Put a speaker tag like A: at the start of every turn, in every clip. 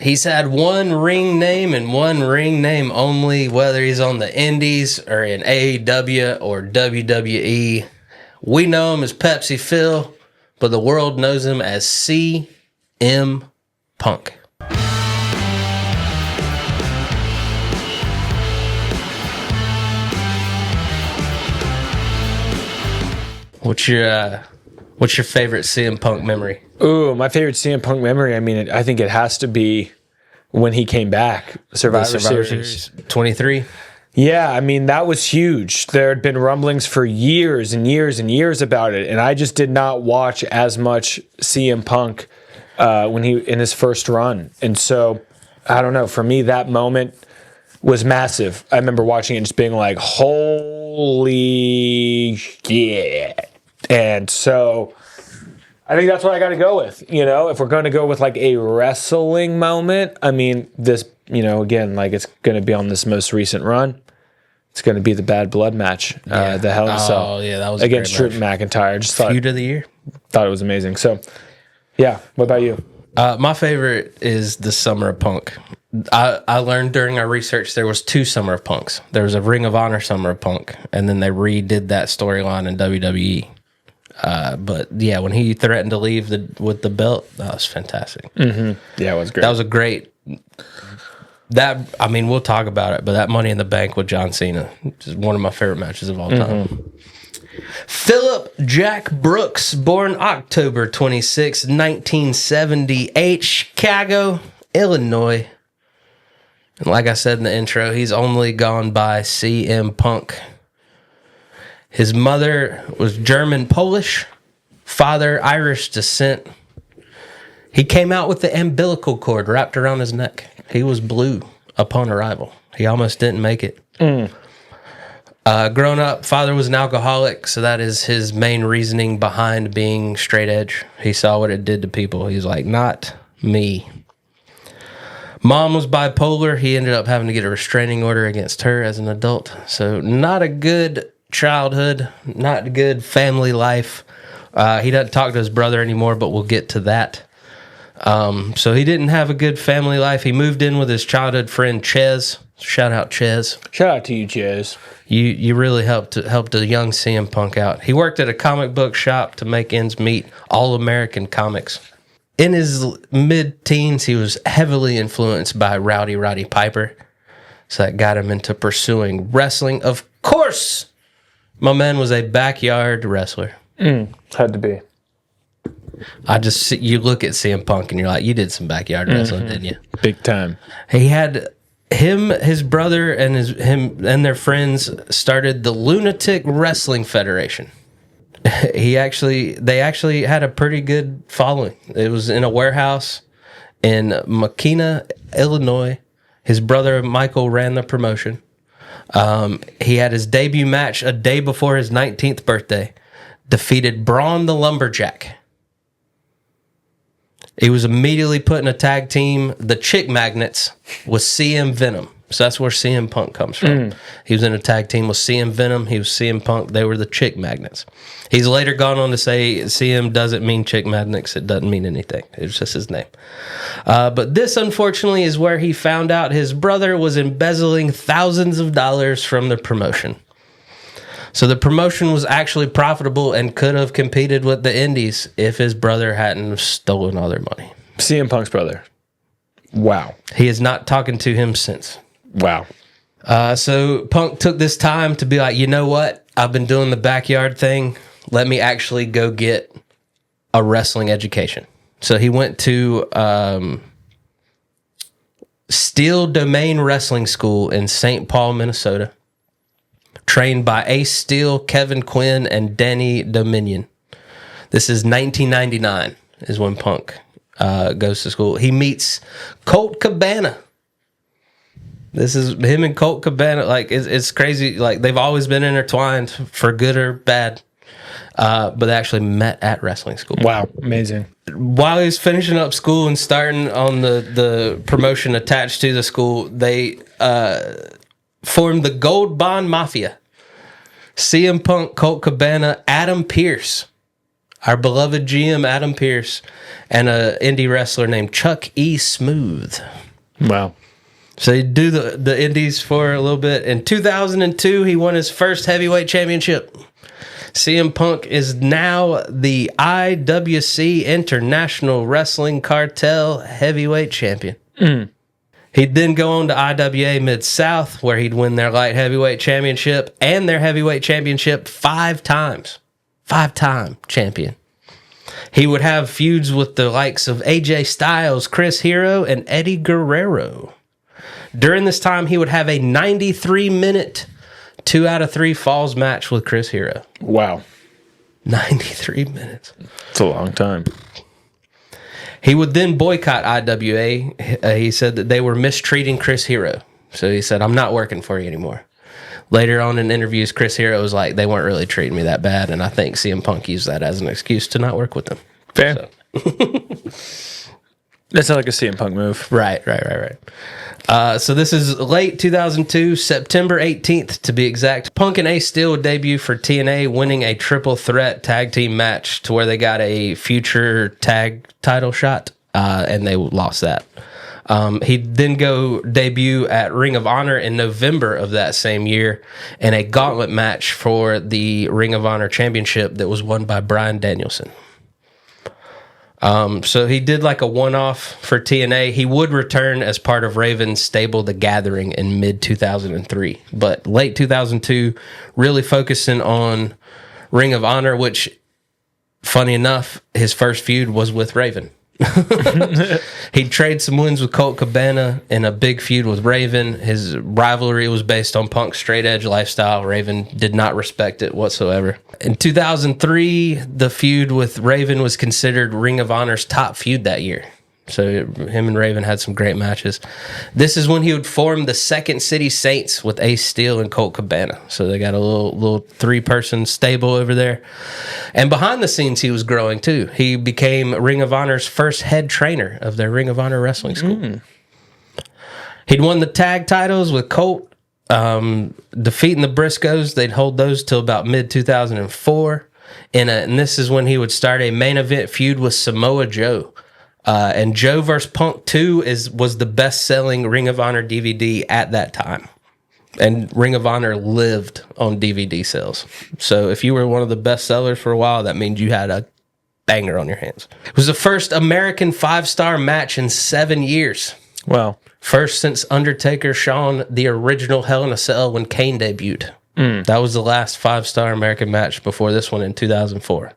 A: He's had one ring name and one ring name only, whether he's on the Indies or in AEW or WWE. We know him as Pepsi Phil, but the world knows him as CM Punk. What's your favorite CM Punk memory?
B: Ooh, my favorite CM Punk memory. I mean, I think it has to be when he came back, Survivor Series
A: 23.
B: Yeah, I mean, that was huge. There had been rumblings for years and years and years about it, and I just did not watch as much CM Punk when he in his first run. And so, I don't know, for me, that moment was massive. I remember watching it and just being like, holy shit. And so I think that's what I got to go with. You know, if we're going to go with like a wrestling moment, I mean, this, you know, again, like it's going to be on this most recent run. It's going to be the Bad Blood match, the Hell in a Cell.
A: Oh, yeah, that was
B: against Drew McIntyre. Just thought,
A: feud of the year.
B: Thought it was amazing. So, yeah, what about you?
A: My favorite is the Summer of Punk. I learned during our research there was 2 Summer of Punks. There was a Ring of Honor Summer of Punk, and then they redid that storyline in WWE. But yeah, when he threatened to leave with the belt, that was fantastic.
B: Mm-hmm. Yeah, it was great.
A: That was a great. I mean, we'll talk about it, but that Money in the Bank with John Cena is one of my favorite matches of all time. Mm-hmm. Philip Jack Brooks, born October 26, 1978, Chicago, Illinois. And like I said in the intro, he's only gone by CM Punk. His mother was German-Polish, father Irish descent. He came out with the umbilical cord wrapped around his neck. He was blue upon arrival. He almost didn't make it. Growing up, father was an alcoholic, so that is his main reasoning behind being straight edge. He saw what it did to people. He's like, not me. Mom was bipolar. He ended up having to get a restraining order against her as an adult. So not a good childhood, not a good family life. He doesn't talk to his brother anymore, but we'll get to that. So he didn't have a good family life. He moved in with his childhood friend Ches. Shout out Ches.
B: Shout out to you, Ches.
A: You really helped a young CM Punk out. He worked at a comic book shop to make ends meet, All American Comics. In his mid-teens, he was heavily influenced by Rowdy Roddy Piper. So that got him into pursuing wrestling. Of course, my man was a backyard wrestler.
B: Had to be.
A: You look at CM Punk and you're like, you did some backyard wrestling, didn't you?
B: Big time.
A: He had his brother and him and their friends started the Lunatic Wrestling Federation. They actually had a pretty good following. It was in a warehouse in Makina, Illinois. His brother Michael ran the promotion. He had his debut match a day before his 19th birthday. Defeated Braun the Lumberjack. He was immediately put in a tag team, the Chick Magnets, with CM Venom. So that's where CM Punk comes from. He was in a tag team with CM Venom. He was CM Punk. They were the Chick Magnets. He's later gone on to say CM doesn't mean Chick Magnets. It doesn't mean anything. It's just his name. But this, unfortunately, is where he found out his brother was embezzling thousands of dollars from the promotion. So the promotion was actually profitable and could have competed with the Indies if his brother hadn't stolen all their money.
B: CM Punk's brother. Wow.
A: He is not talking to him since.
B: Wow.
A: So Punk took this time to be like, you know what? I've been doing the backyard thing. Let me actually go get a wrestling education. So he went to Steel Domain Wrestling School in St. Paul, Minnesota. Trained by Ace Steel, Kevin Quinn, and Danny Dominion. This is 1999 is when Punk goes to school. He meets Colt Cabana. This is him and Colt Cabana. Like, it's crazy. Like, they've always been intertwined for good or bad. But they actually met at wrestling school.
B: Wow, amazing.
A: While he was finishing up school and starting on the promotion attached to the school, they formed the Gold Bond Mafia. CM Punk, Colt Cabana, Adam Pearce. our beloved GM Adam Pearce, and a indie wrestler named Chuck E. Smooth.
B: Wow.
A: So he'd do the indies for a little bit. In 2002, he won his first heavyweight championship. CM Punk is now the IWC International Wrestling Cartel heavyweight champion. He'd then go on to IWA Mid-South, where he'd win their light heavyweight championship and their heavyweight championship 5 times. 5-time champion. He would have feuds with the likes of AJ Styles, Chris Hero, and Eddie Guerrero. During this time, he would have a 93-minute 2 out of 3 falls match with Chris Hero.
B: Wow.
A: 93 minutes.
B: It's a long time.
A: He would then boycott IWA. He said that they were mistreating Chris Hero. So he said, I'm not working for you anymore. Later on in interviews, Chris Hero was like, they weren't really treating me that bad. And I think CM Punk used that as an excuse to not work with them.
B: Fair.
A: So.
B: That's not like a CM Punk move.
A: Right. So this is late 2002, September 18th to be exact. Punk and Ace Steel would debut for TNA, winning a triple threat tag team match to where they got a future tag title shot, and they lost that. He'd then go debut at Ring of Honor in November of that same year in a gauntlet match for the Ring of Honor Championship that was won by Bryan Danielson. So he did like a one-off for TNA. He would return as part of Raven's stable, The Gathering, in mid-2003. But late 2002, really focusing on Ring of Honor, which, funny enough, his first feud was with Raven. He'd trade some wins with Colt Cabana in a big feud with Raven. His rivalry was based on Punk's straight edge lifestyle. Raven did not respect it whatsoever. In 2003, the feud with Raven was considered Ring of Honor's top feud that year. So him and Raven had some great matches. This is when he would form the Second City Saints with Ace Steel and Colt Cabana. So they got a little 3-person stable over there. And behind the scenes, he was growing too. He became Ring of Honor's first head trainer of their Ring of Honor wrestling school. He'd won the tag titles with Colt, defeating the Briscoes. They'd hold those till about mid-2004. And this is when he would start a main event feud with Samoa Joe. And Joe vs. Punk 2 was the best-selling Ring of Honor DVD at that time. And Ring of Honor lived on DVD sales. So if you were one of the best sellers for a while, that means you had a banger on your hands. It was the first American 5-star match in 7 years.
B: Wow.
A: First since Undertaker shone the original Hell in a Cell when Kane debuted. That was the last 5-star American match before this one in 2004.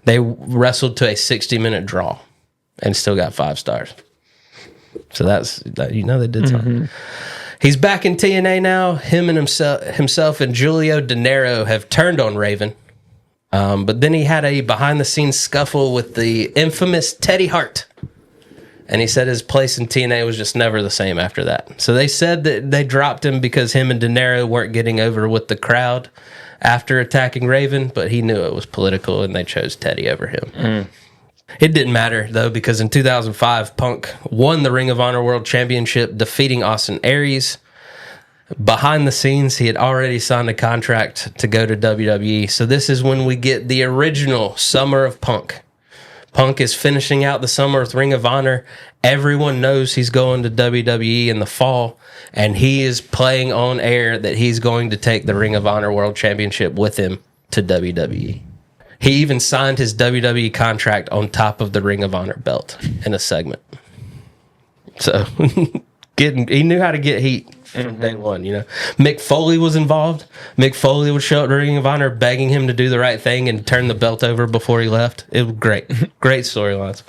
A: They wrestled to a 60-minute draw and still got 5 stars. So they did something. He's back in TNA now. Him and himself and Julio De Niro have turned on Raven. But then he had a behind-the-scenes scuffle with the infamous Teddy Hart. And he said his place in TNA was just never the same after that. So they said that they dropped him because him and De Niro weren't getting over with the crowd after attacking Raven, but he knew it was political, and they chose Teddy over him. It didn't matter, though, because in 2005, Punk won the Ring of Honor World Championship, defeating Austin Aries. Behind the scenes, he had already signed a contract to go to WWE. So this is when we get the original Summer of Punk. Punk is finishing out the summer with Ring of Honor. Everyone knows he's going to WWE in the fall, and he is playing on air that he's going to take the Ring of Honor World Championship with him to WWE. He even signed his WWE contract on top of the Ring of Honor belt in a segment. So he knew how to get heat from day one, you know. Mick Foley was involved. Mick Foley would show up to Ring of Honor begging him to do the right thing and turn the belt over before he left. It was great. Great storylines.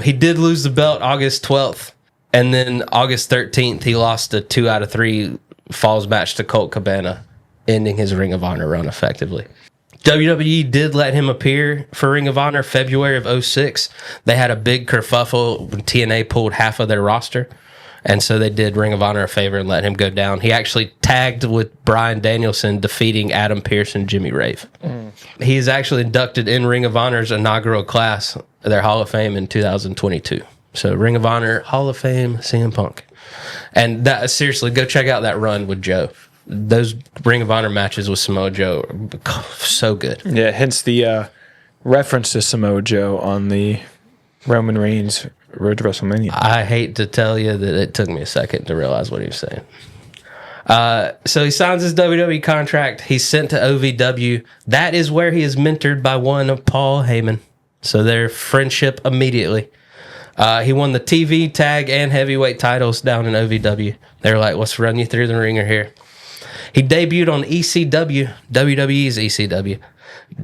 A: He did lose the belt August 12th. And then August 13th, he lost a 2 out of 3 falls match to Colt Cabana, ending his Ring of Honor run effectively. WWE did let him appear for Ring of Honor February of 2006. They had a big kerfuffle when TNA pulled half of their roster. And so they did Ring of Honor a favor and let him go down. He actually tagged with Bryan Danielson, defeating Adam Pearce and Jimmy Rave. He is actually inducted in Ring of Honor's inaugural class, their Hall of Fame, in 2022. So Ring of Honor, Hall of Fame, CM Punk. And that, seriously, go check out that run with Joe. Those Ring of Honor matches with Samoa Joe are so good.
B: Yeah, hence the reference to Samoa Joe on the Roman Reigns Road to WrestleMania.
A: I hate to tell you that it took me a second to realize what he was saying. So he signs his WWE contract. He's sent to OVW. That is where he is mentored by one of Paul Heyman. So their friendship immediately. He won the TV, tag, and heavyweight titles down in OVW. They were like, let's run you through the ringer here. He debuted on ECW, WWE's ECW,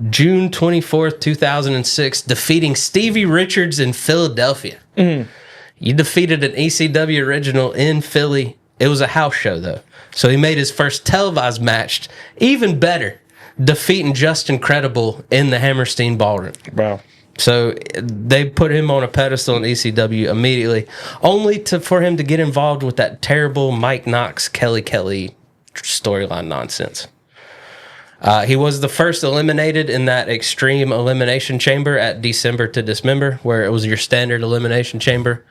A: June 24th, 2006, defeating Stevie Richards in Philadelphia. You defeated an ECW original in Philly. It was a house show, though. So he made his first televised match even better, defeating Justin Credible in the Hammerstein Ballroom.
B: Wow.
A: So they put him on a pedestal in ECW immediately, only for him to get involved with that terrible Mike Knox, Kelly Kelly storyline nonsense. He was the first eliminated in that Extreme Elimination Chamber at December to Dismember, where it was your standard elimination chamber,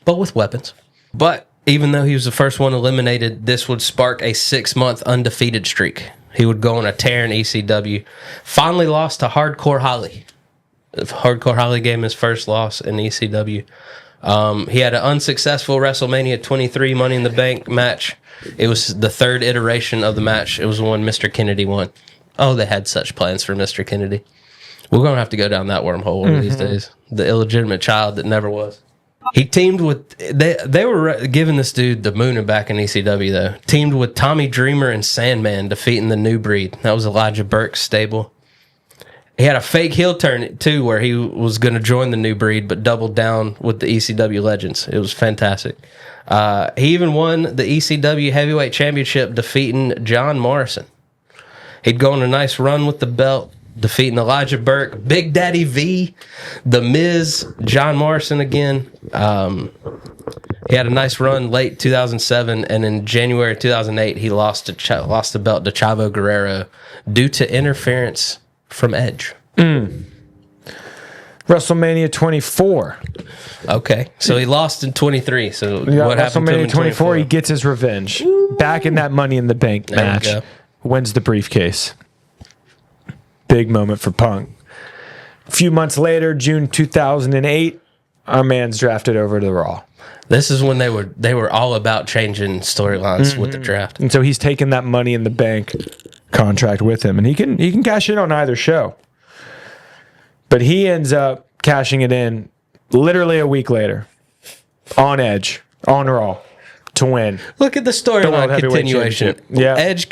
A: but with weapons. But even though he was the first one eliminated, this would spark a 6-month undefeated streak. He would go on a tear in ECW. Finally lost to Hardcore Holly. Hardcore Holly gave him his first loss in ECW. He had an unsuccessful WrestleMania 23 Money in the Bank match. It was the third iteration of the match. It was the one Mr. Kennedy won. Oh, they had such plans for Mr. Kennedy. We're going to have to go down that wormhole one of these days. The illegitimate child that never was. He teamed with... They were giving this dude the moon back in ECW, though. Teamed with Tommy Dreamer and Sandman, defeating the New Breed. That was Elijah Burke's stable. He had a fake heel turn, too, where he was going to join the New Breed, but doubled down with the ECW Legends. It was fantastic. He even won the ECW Heavyweight Championship, defeating John Morrison. He'd go on a nice run with the belt, defeating Elijah Burke, Big Daddy V, The Miz, John Morrison again. He had a nice run late 2007, and in January 2008, he lost the belt to Chavo Guerrero due to interference from Edge.
B: WrestleMania 24.
A: Okay, so he lost in 23. So what happened to him in
B: 24? He gets his revenge. Back in that Money in the Bank match. Wins the briefcase. Big moment for Punk. A few months later, June 2008, our man's drafted over to Raw.
A: This is when they were all about changing storylines with the draft.
B: And so he's taken that Money in the Bank contract with him, and he can cash in on either show. But he ends up cashing it in literally a week later on Edge, on Raw, to win.
A: Look at the storyline continuation.
B: Yeah.
A: Edge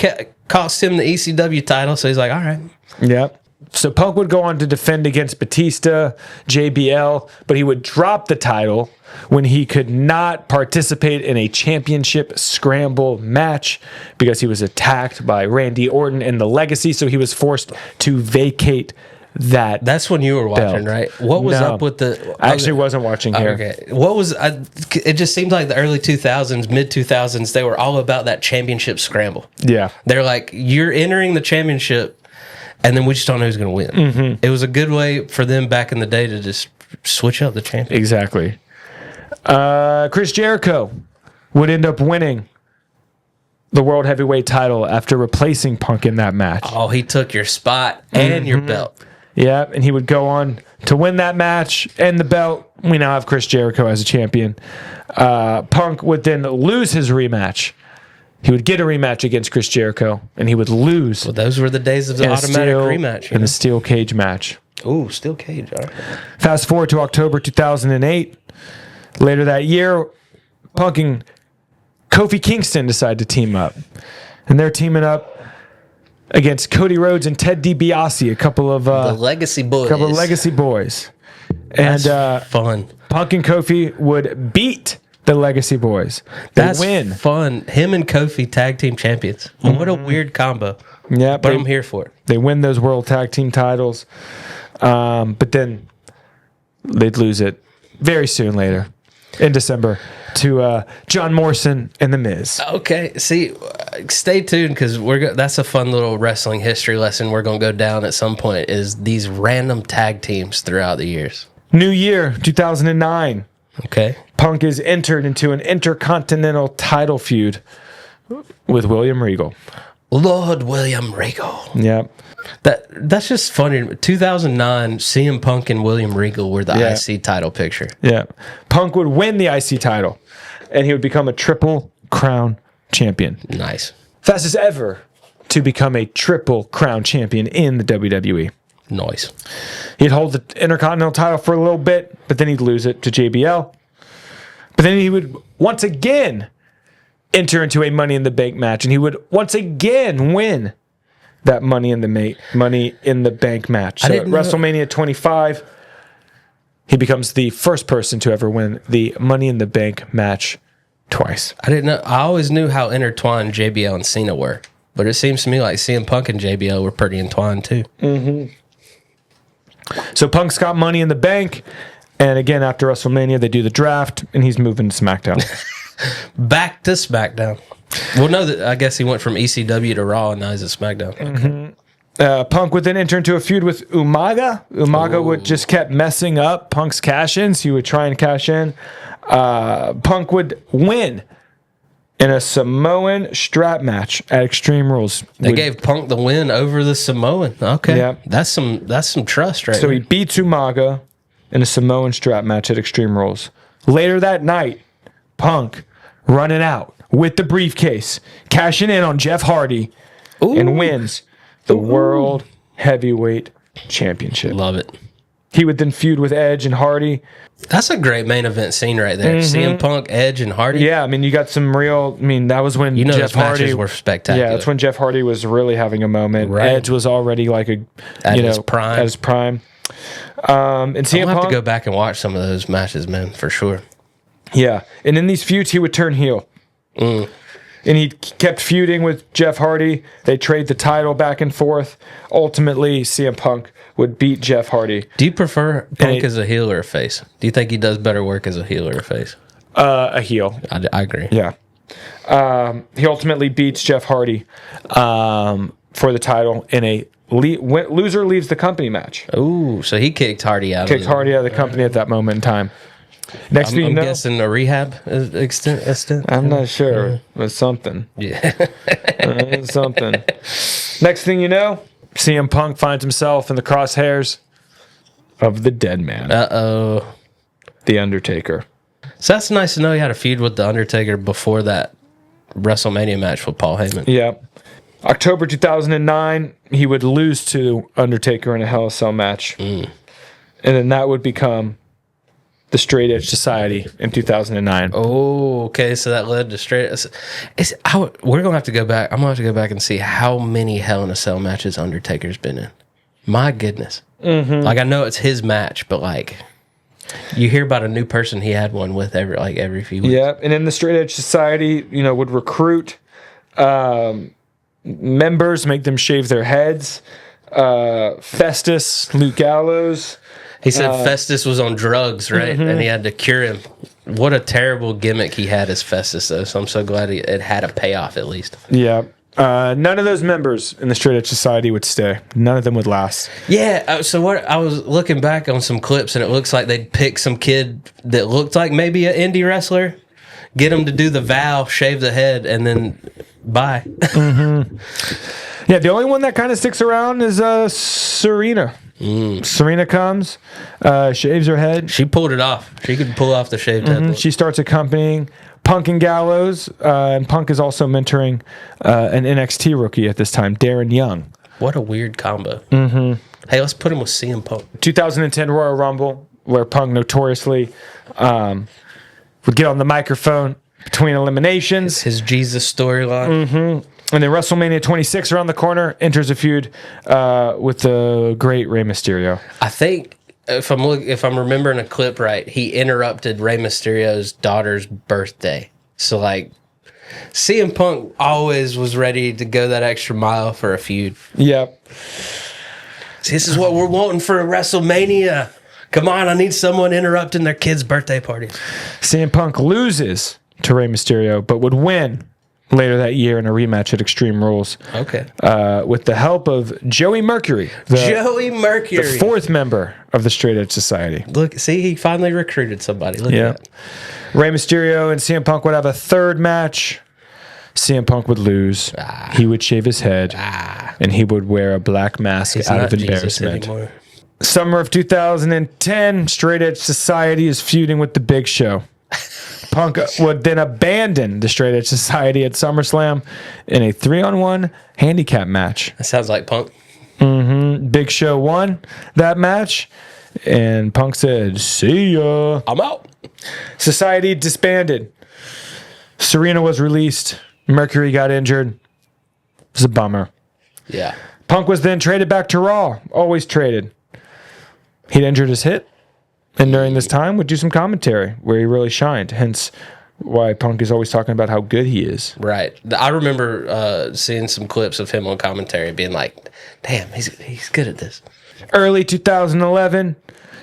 A: cost him the ECW title, so he's like, all right.
B: Yep. So Punk would go on to defend against Batista, JBL, but he would drop the title when he could not participate in a championship scramble match because he was attacked by Randy Orton in the Legacy, so he was forced to vacate that.
A: That's when you were watching,
B: belt.
A: Right? What was up with the...
B: I actually wasn't watching here.
A: Okay. What was... it just seemed like the early 2000s, mid-2000s, they were all about that championship scramble.
B: Yeah.
A: They're like, you're entering the championship, and then we just don't know who's going to win. Mm-hmm. It was a good way for them back in the day to just switch up the champion.
B: Exactly. Chris Jericho would end up winning the World Heavyweight title after replacing Punk in that match.
A: Oh, he took your spot and your belt.
B: Yeah, and he would go on to win that match and the belt. We now have Chris Jericho as a champion. Punk would then lose his rematch. He would get a rematch against Chris Jericho, and he would lose.
A: Well, those were the days of the automatic rematch.
B: In the steel cage match.
A: Ooh, steel cage. All right.
B: Fast forward to October 2008. Later that year, Punk and Kofi Kingston decide to team up. And they're teaming up against Cody Rhodes and Ted DiBiase, a couple of
A: the Legacy Boys.
B: Couple of Legacy Boys.
A: That's
B: and
A: fun.
B: Punk and Kofi would beat the Legacy Boys. They win.
A: Fun. Him and Kofi tag team champions. Mm-hmm. What a weird combo.
B: Yeah,
A: but I'm here for it.
B: They win those world tag team titles. But then they'd lose it very soon later in December to John Morrison and The Miz.
A: Okay, see, stay tuned because that's a fun little wrestling history lesson we're going to go down at some point is these random tag teams throughout the years.
B: New year, 2009.
A: Okay.
B: Punk is entered into an intercontinental title feud with William Regal.
A: Lord William Regal.
B: Yep.
A: That's just funny. 2009, CM Punk and William Regal were the IC title picture.
B: Yeah. Punk would win the IC title, and he would become a Triple Crown champion.
A: Nice.
B: Fastest ever to become a Triple Crown champion in the WWE.
A: Nice.
B: He'd hold the Intercontinental title for a little bit, but then he'd lose it to JBL. But then he would once again enter into a Money in the Bank match, and he would once again win that Money in the Bank match. So at WrestleMania 25, he becomes the first person to ever win the Money in the Bank match twice.
A: I didn't know. I always knew how intertwined JBL and Cena were, but it seems to me like CM Punk and JBL were pretty entwined too.
B: Mm-hmm. So Punk's got Money in the Bank, and again after WrestleMania they do the draft, and he's moving to SmackDown.
A: Back to SmackDown. Well, no, I guess he went from ECW to Raw, and now he's at SmackDown.
B: Mm-hmm. Punk would then enter into a feud with Umaga. Umaga would just kept messing up Punk's cash-ins. He would try and cash in. Punk would win in a Samoan strap match at Extreme Rules.
A: They gave Punk the win over the Samoan. Okay,
B: yeah.
A: That's some trust right
B: So
A: there.
B: he beats Umaga in a Samoan strap match at Extreme Rules. Later that night, Punk running out with the briefcase, cashing in on Jeff Hardy, and wins the World Heavyweight Championship.
A: Love it.
B: He would then feud with Edge and Hardy.
A: That's a great main event scene right there. CM Punk, Edge, and Hardy.
B: Yeah, I mean, you got some real. I mean, that was when
A: Jeff
B: Jeff Hardy
A: matches were spectacular.
B: Yeah, that's when Jeff Hardy was really having a moment.
A: Right.
B: Edge was already like
A: at his prime.
B: And CM
A: I'll have
B: Punk,
A: to go back and watch some of those matches, man, for sure.
B: yeah, and in these feuds, he would turn heel. And he kept feuding with Jeff Hardy. They trade the title back and forth. Ultimately, CM Punk would beat Jeff Hardy.
A: Do you prefer Punk as a heel or a face? Do you think he does better work as a heel or a face?
B: A heel.
A: I agree.
B: Yeah. He ultimately beats Jeff Hardy for the title in a loser leaves the company match.
A: Ooh, so he kicked Hardy out.
B: Kicked Hardy out of the company at that moment in time. Next thing you
A: I'm
B: know,
A: guessing a rehab extent.
B: I'm not sure. It was something.
A: Yeah.
B: Something. Next thing you know, CM Punk finds himself in the crosshairs of the dead man,
A: Uh-oh.
B: The Undertaker.
A: So that's nice to know he had a feud with The Undertaker before that WrestleMania match with Paul Heyman.
B: Yeah. October 2009, he would lose to Undertaker in a Hell in a Cell match. And then that would become the Straight Edge Society in 2009.
A: Oh, okay. So that led to straight. We're gonna have to go back. I'm gonna have to go back and see how many Hell in a Cell matches Undertaker's been in. My goodness. Like I know it's his match, but like you hear about a new person he had one with every few weeks.
B: Yeah, and then the Straight Edge Society, would recruit members, make them shave their heads. Festus, Luke Gallows.
A: He said Festus was on drugs, right? And he had to cure him. What a terrible gimmick he had as Festus, though. So I'm so glad it had a payoff at least.
B: Yeah. None of those members in the Straight Edge Society would stay. None of them would last.
A: Yeah. So what I was looking back on some clips, and it looks like they'd pick some kid that looked like maybe an indie wrestler, get him to do the vow, shave the head, and then bye.
B: Yeah, the only one that kind of sticks around is Serena. Serena comes, shaves her head.
A: She pulled it off. She could pull off the shaved head look.
B: She starts accompanying Punk and Gallows, and Punk is also mentoring an NXT rookie at this time, Darren Young.
A: What a weird combo. Hey, let's put him with CM Punk. 2010
B: Royal Rumble, where Punk notoriously would get on the microphone between eliminations.
A: His Jesus storyline.
B: And then WrestleMania 26 around the corner, enters a feud with the great Rey Mysterio.
A: I think if I'm remembering a clip right, he interrupted Rey Mysterio's daughter's birthday. So like CM Punk always was ready to go that extra mile for a feud.
B: Yep.
A: See, this is what we're wanting for WrestleMania. Come on, I need someone interrupting their kid's birthday party.
B: CM Punk loses to Rey Mysterio, but would win later that year in a rematch at Extreme Rules.
A: Okay.
B: With the help of Joey Mercury. The fourth member of the Straight Edge Society.
A: Look, see, he finally recruited somebody. Look at that.
B: Rey Mysterio and CM Punk would have a third match. CM Punk would lose. He would shave his head, and he would wear a black mask
A: He's
B: out
A: not
B: of
A: Jesus
B: embarrassment.
A: anymore.
B: Summer of 2010, Straight Edge Society is feuding with The Big Show. Punk would then abandon the Straight Edge Society at SummerSlam in a 3-on-1 handicap match.
A: That sounds like Punk.
B: Big Show won that match, and Punk said, "See ya."
A: I'm out.
B: Society disbanded. Serena was released. Mercury got injured. It's a bummer.
A: Yeah.
B: Punk was then traded back to Raw. Always traded. He'd injured his hip, and during this time would do some commentary where he really shined. Hence why Punk is always talking about how good he is.
A: Right. I remember seeing some clips of him on commentary being like, damn, he's good at this.
B: Early 2011,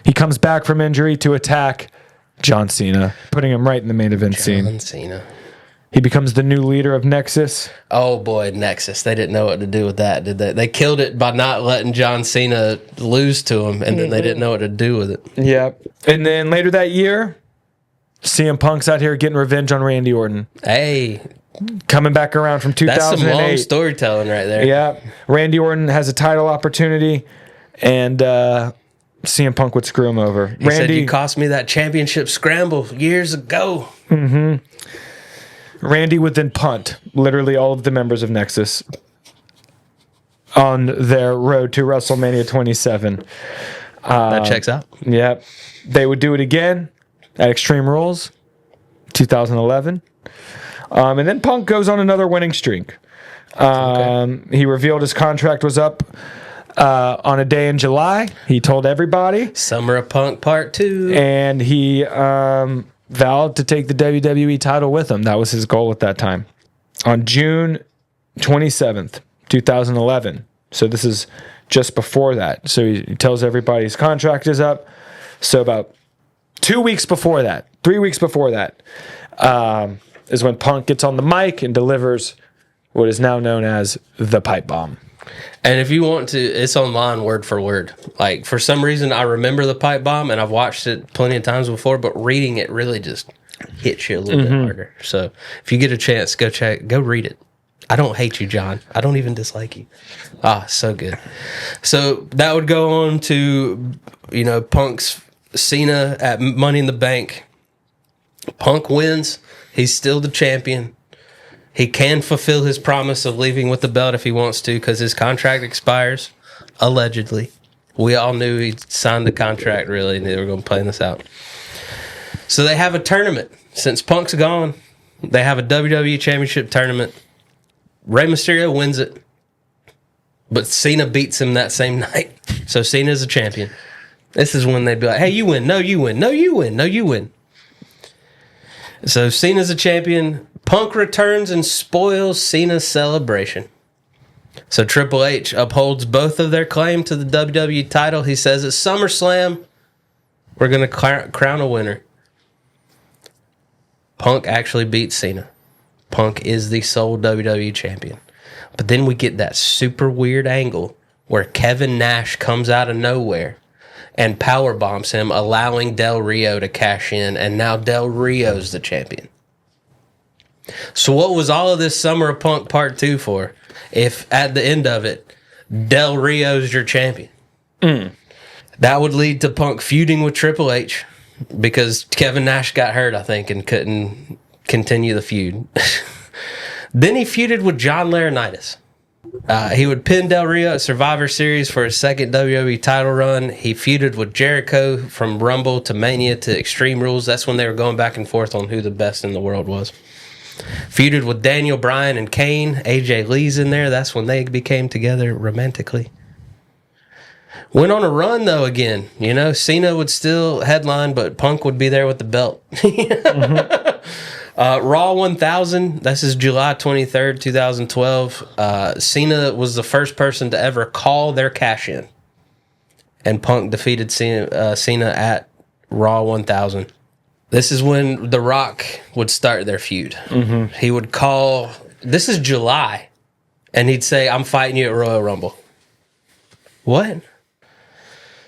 B: he comes back from injury to attack John Cena, putting him right in the main event scene.
A: John Cena.
B: He becomes the new leader of Nexus.
A: Oh, boy, Nexus. They didn't know what to do with that, did they? They killed it by not letting John Cena lose to him, and then they didn't know what to do with it.
B: Yep. And then later that year, CM Punk's out here getting revenge on Randy Orton.
A: Hey,
B: Coming back around from
A: that's
B: 2008.
A: some long storytelling right there.
B: Yeah. Randy Orton has a title opportunity, and CM Punk would screw him over.
A: He said, you cost me that championship scramble years ago.
B: Randy would then punt literally all of the members of Nexus on their road to WrestleMania 27.
A: That checks out.
B: Yep. They would do it again at Extreme Rules, 2011. And then Punk goes on another winning streak. He revealed his contract was up on a day in July. He told everybody.
A: Summer of Punk Part 2.
B: And he vowed to take the WWE title with him. That was his goal at that time. On June 27th, 2011. So this is just before that. So he tells everybody his contract is up. So about 2 weeks before that, 3 weeks before that, is when Punk gets on the mic and delivers what is now known as the pipe bomb.
A: And if you want to, it's online word for word. Like, for some reason, I remember the pipe bomb, and I've watched it plenty of times before, but reading it really just hits you a little bit harder. So if you get a chance, go read it. I don't hate you, John. I don't even dislike you. So good. So that would go on to, Punk's Cena at Money in the Bank. Punk wins. He's still the champion. He can fulfill his promise of leaving with the belt if he wants to, because his contract expires, allegedly. We all knew he signed the contract, really, and they were going to plan this out. So they have a tournament. Since Punk's gone, they have a WWE Championship tournament. Rey Mysterio wins it, but Cena beats him that same night. So Cena's a champion. This is when they'd be like, hey, you win. No, you win. No, you win. No, you win. So Cena's a champion. Punk returns and spoils Cena's celebration. So Triple H upholds both of their claim to the WWE title. He says at SummerSlam, we're going to crown a winner. Punk actually beats Cena. Punk is the sole WWE champion. But then we get that super weird angle where Kevin Nash comes out of nowhere and power bombs him, allowing Del Rio to cash in, and now Del Rio's the champion. So what was all of this Summer of Punk Part 2 for, if at the end of it, Del Rio's your champion? That would lead to Punk feuding with Triple H, because Kevin Nash got hurt, I think, and couldn't continue the feud. Then he feuded with John Laurinaitis. He would pin Del Rio at Survivor Series for his second WWE title run. He feuded with Jericho from Rumble to Mania to Extreme Rules. That's when they were going back and forth on who the best in the world was. Feuded with Daniel Bryan and Kane. AJ Lee's in there. That's when they became together romantically. Went on a run, though, again. Cena would still headline, but Punk would be there with the belt. Raw 1000, this is July 23rd, 2012. Cena was the first person to ever call their cash-in. And Punk defeated Cena at Raw 1000. This is when The Rock would start their feud. He would call, this is July, and he'd say, I'm fighting you at Royal Rumble. What?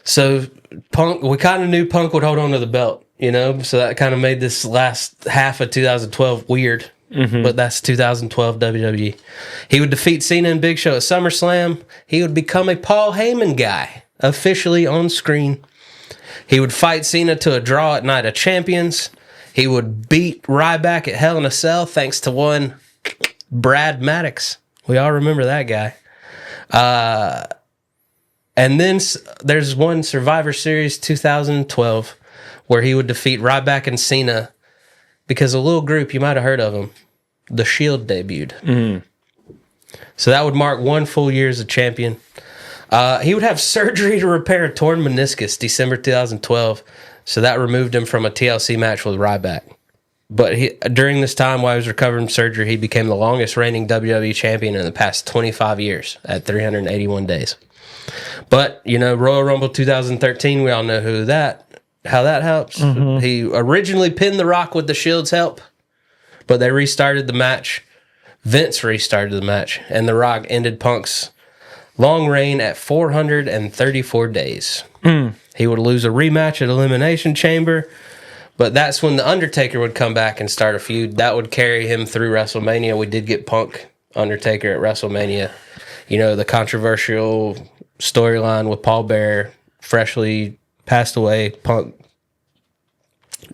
A: So Punk, we kind of knew Punk would hold on to the belt, so that kind of made this last half of 2012 weird. but that's 2012 WWE. He would defeat Cena and Big Show at SummerSlam. He would become a Paul Heyman guy, officially on screen. He would fight Cena to a draw at Night of Champions. He would beat Ryback at Hell in a Cell thanks to one Brad Maddox. We all remember that guy. And then there's one Survivor Series 2012 where he would defeat Ryback and Cena because a little group, you might have heard of them, The Shield debuted. Mm. So that would mark 1 full year as a champion. He would have surgery to repair a torn meniscus December 2012. So that removed him from a TLC match with Ryback. But during this time, while he was recovering from surgery, he became the longest reigning WWE champion in the past 25 years at 381 days. But, Royal Rumble 2013, we all know how that helps. Mm-hmm. He originally pinned The Rock with the Shield's help, but they restarted the match. Vince restarted the match, and The Rock ended Punk's long reign at 434 days. Mm. He would lose a rematch at Elimination Chamber, but that's when The Undertaker would come back and start a feud. That would carry him through WrestleMania. We did get Punk Undertaker at WrestleMania. The controversial storyline with Paul Bearer, freshly passed away, Punk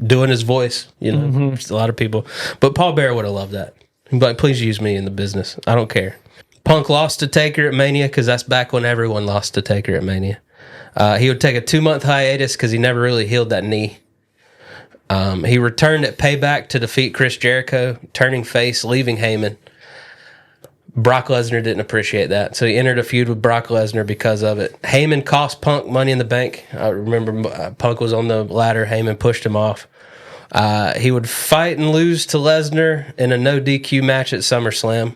A: doing his voice, Just a lot of people. But Paul Bearer would have loved that. He'd be like, please use me in the business. I don't care. Punk lost to Taker at Mania because that's back when everyone lost to Taker at Mania. He would take a 2-month hiatus because he never really healed that knee. He returned at Payback to defeat Chris Jericho, turning face, leaving Heyman. Brock Lesnar didn't appreciate that, so he entered a feud with Brock Lesnar because of it. Heyman cost Punk Money in the Bank. I remember Punk was on the ladder. Heyman pushed him off. He would fight and lose to Lesnar in a no DQ match at SummerSlam.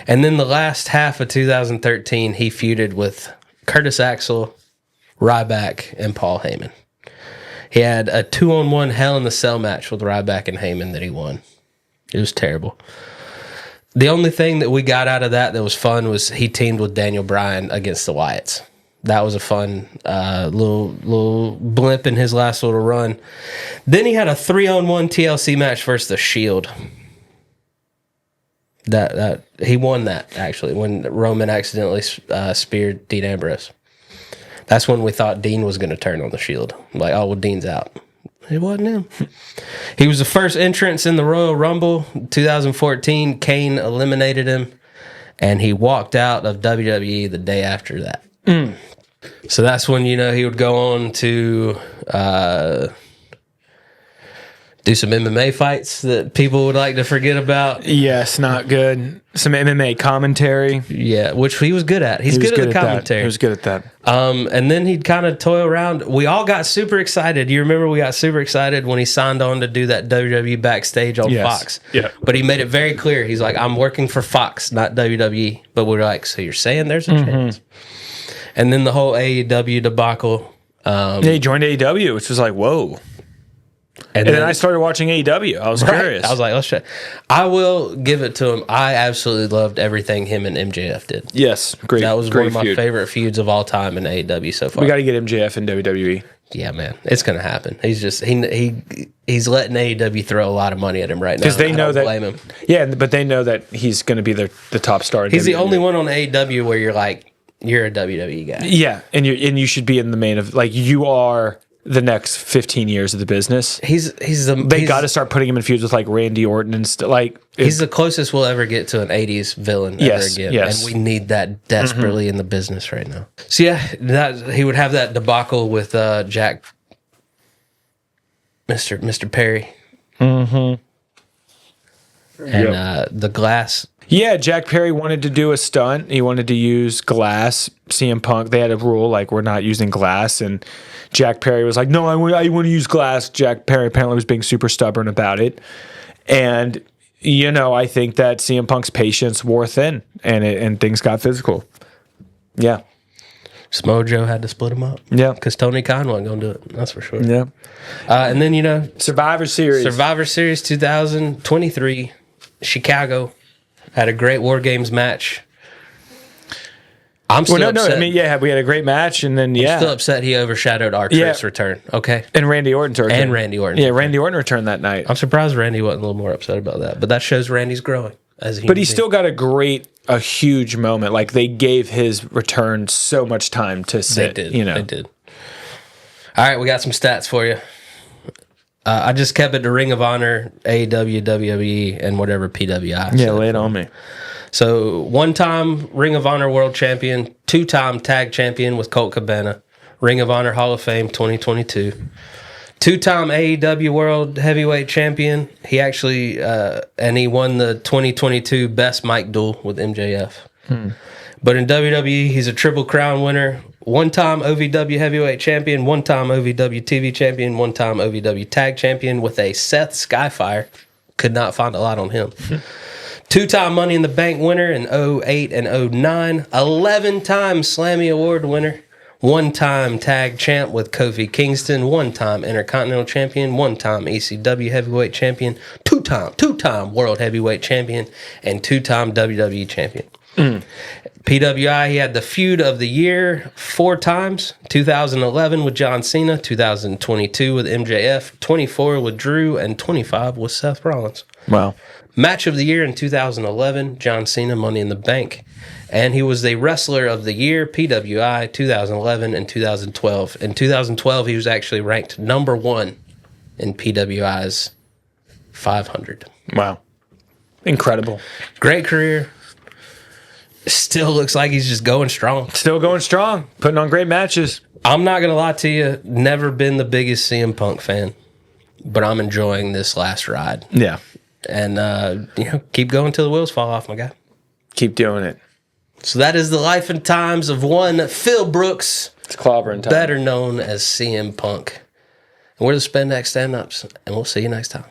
A: And then the last half of 2013, he feuded with Curtis Axel, Ryback, and Paul Heyman. He had a 2-on-1 Hell in the Cell match with Ryback and Heyman that he won. It was terrible. The only thing that we got out of that was fun was he teamed with Daniel Bryan against the Wyatts. That was a fun little blimp in his last little run. Then he had a 3-on-1 TLC match versus the Shield. That he won that, actually, when Roman accidentally speared Dean Ambrose. That's when we thought Dean was going to turn on the Shield. Like, oh, well, Dean's out. It wasn't him. He was the first entrance in the Royal Rumble. 2014, Kane eliminated him, and he walked out of WWE the day after that. Mm. So that's when, he would go on to do some MMA fights that people would like to forget about.
B: Yes, not good. Some MMA commentary.
A: Yeah, which he was good at. He's good at the commentary.
B: He was good at that.
A: And then he'd kind of toil around. We all got super excited. You remember we got super excited when he signed on to do that WWE backstage on Fox. Yeah. But he made it very clear. He's like, I'm working for Fox, not WWE. But we're like, so you're saying there's a chance? And then the whole AEW debacle.
B: He joined AEW, which was like, whoa. And then I started watching AEW. I was curious.
A: I was like, let's check. I will give it to him. I absolutely loved everything him and MJF did.
B: Yes, great.
A: That was one of my favorite feuds of all time in AEW so far.
B: We got to get MJF in WWE.
A: Yeah, man, it's gonna happen. He's just he's letting AEW throw a lot of money at him right now
B: because they know that.
A: Blame him.
B: Yeah, but they know that he's going to be the top star.
A: He's the only one on AEW where you're like, you're a WWE guy.
B: Yeah, and you should be in the main of, like, you are the next 15 years of the business. They got to start putting him in feuds with like Randy Orton and stuff. Like,
A: he's the closest we'll ever get to an 80s villain ever again.
B: Yes.
A: And we need that desperately in the business right now. So yeah, he would have that debacle with Jack, Mr. Perry. Mm-hmm. And the glass.
B: Yeah, Jack Perry wanted to do a stunt. He wanted to use glass. CM Punk, they had a rule like, we're not using glass, and Jack Perry was like, no, I want to use glass. Jack Perry apparently was being super stubborn about it. And, I think that CM Punk's patience wore thin, and things got physical. Yeah.
A: Samoa Joe had to split him up.
B: Yeah.
A: Because Tony Khan wasn't going to do it. That's for sure.
B: Yeah.
A: And then,
B: Survivor Series 2023, Chicago. Had a great War Games match.
A: I'm still
B: no,
A: upset.
B: I mean, yeah, we had a great match, and then
A: I'm still upset he overshadowed our Trick's return. Okay.
B: and Randy Orton's return.
A: And Randy Orton.
B: Yeah, Randy Orton returned that night.
A: I'm surprised Randy wasn't a little more upset about that. But that shows Randy's growing as a human
B: But he
A: being.
B: still got a huge moment. Like, they gave his return so much time to sit.
A: They did.
B: You know,
A: They did. All right, we got some stats for you. I just kept it to Ring of Honor, AEW, WWE, and whatever PWI.
B: Yeah, lay it on me.
A: So, one-time Ring of Honor World Champion, two-time Tag Champion with Colt Cabana, Ring of Honor Hall of Fame 2022, two-time AEW World Heavyweight Champion. He actually, and he won the 2022 Best Mic Duel with MJF. But in WWE, he's a Triple Crown winner, one-time OVW Heavyweight Champion, one-time OVW TV Champion, one-time OVW Tag Champion with a Seth Skyfire. Could not find a lot on him. Two-time Money in the Bank winner in 08 and 09, 11-time Slammy Award winner, one-time Tag Champ with Kofi Kingston, one-time Intercontinental Champion, one-time ECW Heavyweight Champion, two-time World Heavyweight Champion, and two-time WWE Champion. PWI, he had the feud of the year 4 times, 2011 with John Cena, 2022 with MJF, 24 with Drew, and 25 with Seth Rollins.
B: Wow.
A: Match of the year in 2011, John Cena, Money in the Bank. And he was the Wrestler of the Year, PWI, 2011 and 2012. In 2012, he was actually ranked number 1 in PWI's 500.
B: Wow. Incredible.
A: Great career. Still looks like he's just going strong.
B: Still going strong. Putting on great matches.
A: I'm not going to lie to you. Never been the biggest CM Punk fan, but I'm enjoying this last ride.
B: Yeah.
A: And, keep going till the wheels fall off, my guy.
B: Keep doing it.
A: So that is the life and times of one Phil Brooks,
B: It's clobbering time.
A: better known as CM Punk. And we're the Spandex StandUps, and we'll see you next time.